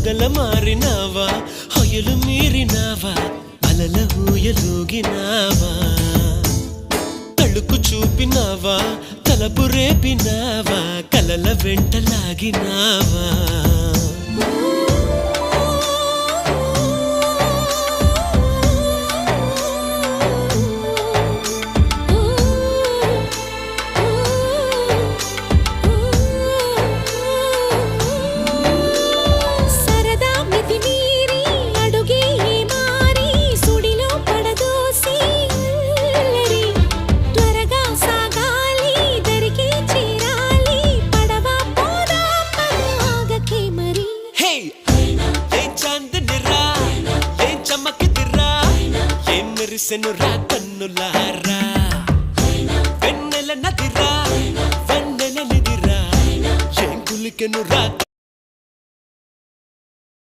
మొగల మారినావా హొయలు మీరినావా అలల ఊయలూగినావా తళుకు చూపినావా తలపు రేపినావా కలల వెంటలాగినావా మెరిసెనురా కన్నులారా వెన్నెల నదిరా వెన్నెల నిదిరా ఏం కులికెనురా